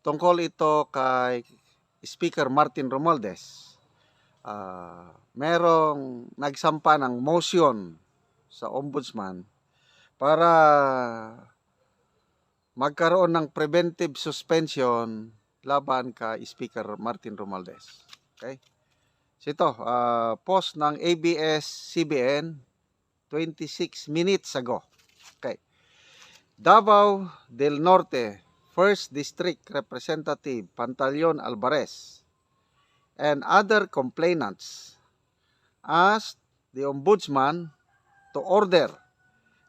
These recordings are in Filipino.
Tungkol ito kay Speaker Martin Romualdez. Merong nagsampa ng motion sa Ombudsman para magkaroon ng preventive suspension laban kay Speaker Martin Romualdez. Okay? Ito, post ng ABS-CBN 26 minutes ago. Okay. Davao del Norte 1st District Representative Pantaleon Alvarez and other complainants asked the Ombudsman to order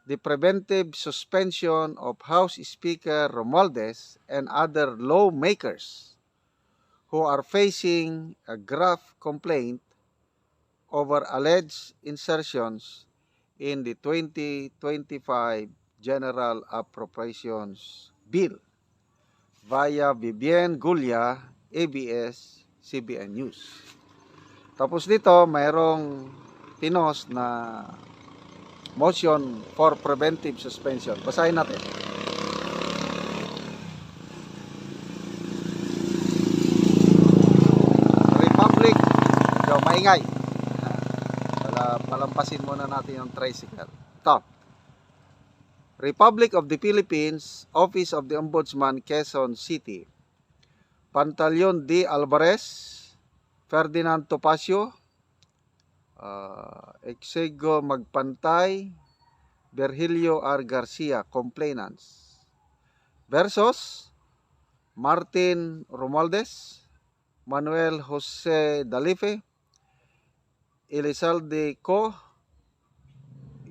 the preventive suspension of House Speaker Romualdez and other lawmakers who are facing a grave complaint over alleged insertions in the 2025 General Appropriations Bill via Vivian Gulia, ABS-CBN News. Tapos dito, mayroong pinost na motion for preventive suspension. Basahin natin. Republic, maingay. Palampasin muna natin yung tricycle. Ito. Republic of the Philippines, Office of the Ombudsman, Quezon City. Pantaleon D. Alvarez, Ferdinand Topacio, Exego Magpantay, Virgilio R. Garcia, complainants. Versus Martin Romualdez, Manuel Jose Dalife, Elizalde Co,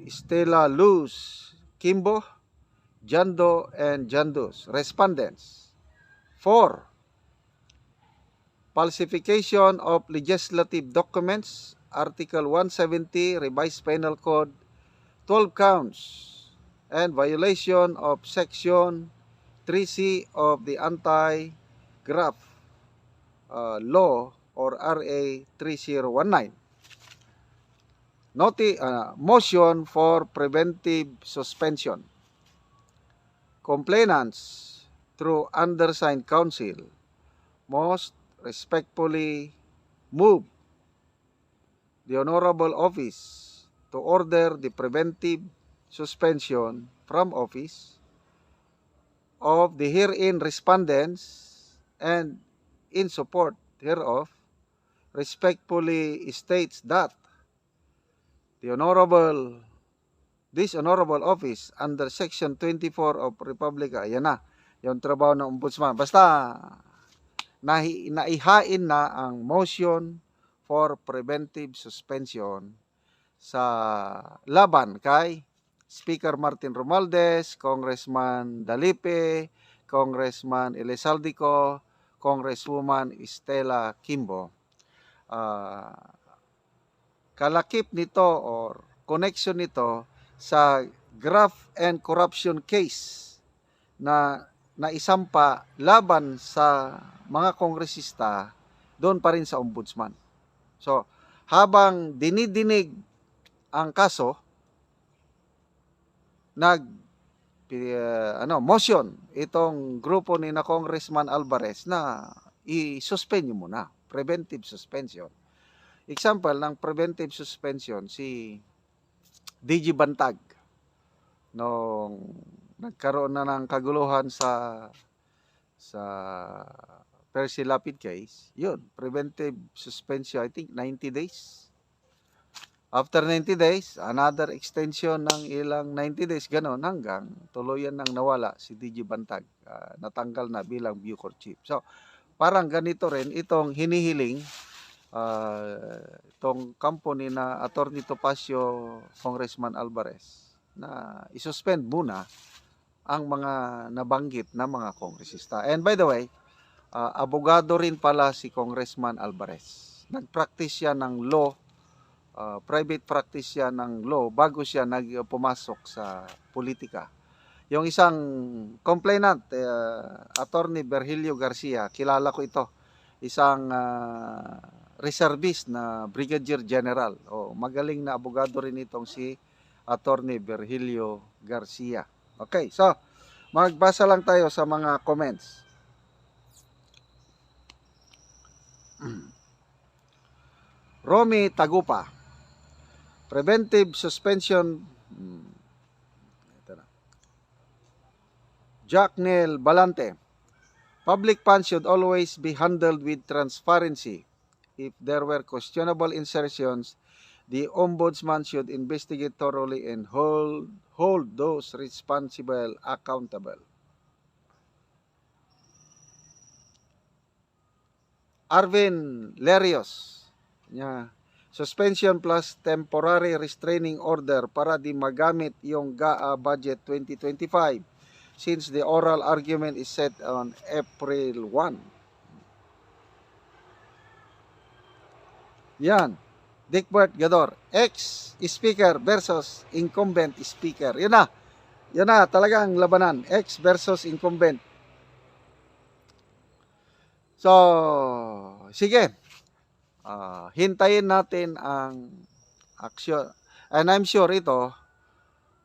Estela Luz Kimbo, Jando, and Jandus. Respondents. 4. Falsification of legislative documents, Article 170, Revised Penal Code, 12 counts, and violation of Section 3C of the Anti-Graft Law or RA 3019. Motion for preventive suspension. Complainants through undersigned counsel most respectfully move the Honorable Office to order the preventive suspension from office of the herein respondents and in support hereof respectfully states that this honorable office under Section 24 of Republica, ayan na, yung trabaho ng Ombudsman. Basta, naihain na ang motion for preventive suspension sa laban kay Speaker Martin Romualdez, Congressman Dalipe, Congressman Elizaldico, Congresswoman Estela Kimbo. Kalakip nito or connection nito sa graft and corruption case na naisampa laban sa mga kongresista doon pa rin sa Ombudsman. So, habang dinidinig ang kaso, motion itong grupo ni na Congressman Alvarez na i-suspend nyo muna, preventive suspension. Example ng preventive suspension, si DG Bantag, nung nagkaroon na ng kaguluhan sa Percy Lapid case, yun, preventive suspension, I think 90 days. After 90 days, another extension ng ilang 90 days, ganon, hanggang tuluyan nang nawala si DG Bantag. Natanggal na bilang Bucor Chief. So, parang ganito rin itong hinihiling itong company na Attorney Topacio, Congressman Alvarez, na isuspend muna ang mga nabanggit na mga kongresista. And by the way, abogado rin pala si Congressman Alvarez. Nag-practice siya ng law, private practice siya ng law bago siya pumasok sa politika. Yung isang complainant, Attorney Virgilio Garcia, kilala ko ito. Isang reservist na Brigadier General. Magaling na abogado rin itong si Attorney Virgilio Garcia. Okay, so Magbasa lang tayo sa mga comments. Romy Tagupa. Preventive suspension. Ito na. Jack Neil Balante. Public funds should always be handled with transparency. If there were questionable insertions, the Ombudsman should investigate thoroughly and hold those responsible accountable. Arvin Lerios. Yeah. Suspension plus temporary restraining order para di magamit yung GAA Budget 2025 since the oral argument is set on April 1. Yan. Dickbert Gador, ex-speaker versus incumbent speaker. Yun na. Yun na, talagang labanan. Ex versus incumbent. So, sige. Hintayin natin ang aksyon. And I'm sure ito,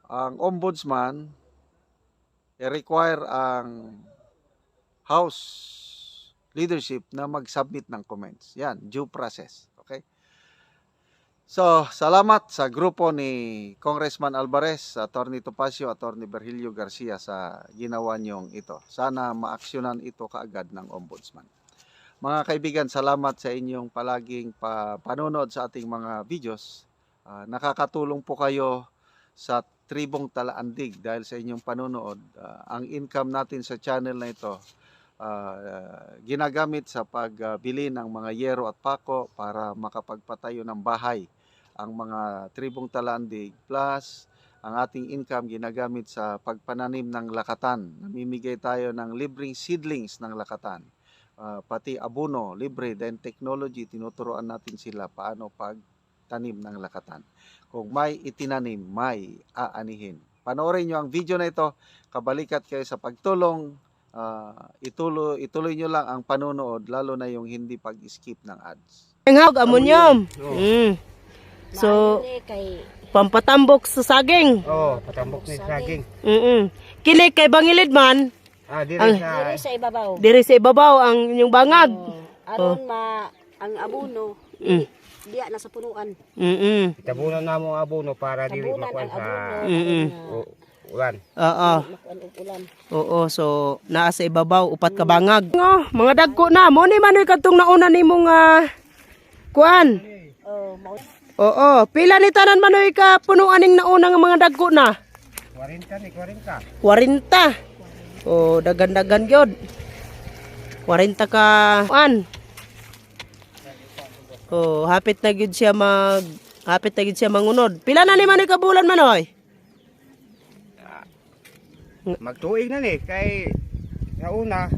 ang ombudsman, i-require ang House leadership na mag-submit ng comments. Yan, due process. Okay? So, salamat sa grupo ni Congressman Alvarez, Attorney Topacio, Attorney Virgilio Garcia sa ginawa niyong ito. Sana maaksyonan ito kaagad ng ombudsman. Mga kaibigan, salamat sa inyong palaging panonood sa ating mga videos. Nakakatulong po kayo sa Tribong Talaandig dahil sa inyong panonood. Ang income natin sa channel na ito ginagamit sa pagbili ng mga yero at pako para makapagpatayo ng bahay ang mga Tribong Talaandig. Plus, ang ating income ginagamit sa pagpananim ng lakatan. Namimigay tayo ng libreng seedlings ng lakatan. Pati abono, libre, then technology, tinuturuan natin sila paano pagtanim ng lakatan. Kung may itinanim, may aanihin. Panoorin nyo ang video na ito, kabalikat kayo sa pagtulong, ituloy nyo lang ang panonood, lalo na yung hindi pag-skip ng ads. Hawag amonyum. So, pampatambok sa saging. Patambok ni saging. Kili kay bangilid man. Diri sa ibabaw. Diri sa ibabaw ang inyong bangag. Aron ang abono diya na sa punuan. Itabunan na mo ang abono para diri makuan sa ulan. Oo, so naa sa ibabaw upat ka bangag. Mga dagko na mo ni manoy kadtong nauna nimong kuan. Oo, pila ni tanan manoy ka punuan ning nauna nga mga dagko na? 40 ni 40. 40. Oh, dagan-dagan gyud. 40 ka kuan. Oh, hapit na gyud siya mangunod. Pila na ni manoy ka bulan manoy? Magtuig na ni kay sa una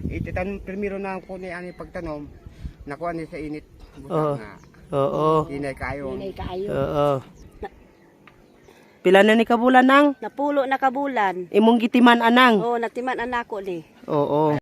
ititan primero na ko ni ani pagtanom nakuha ni sa init. Oo. Oo. Inay kayo. Oo. Pila na ni kabulan nang? Napulo na kabulan. Imong gitiman anang. Nagtiman anako ni. Oo.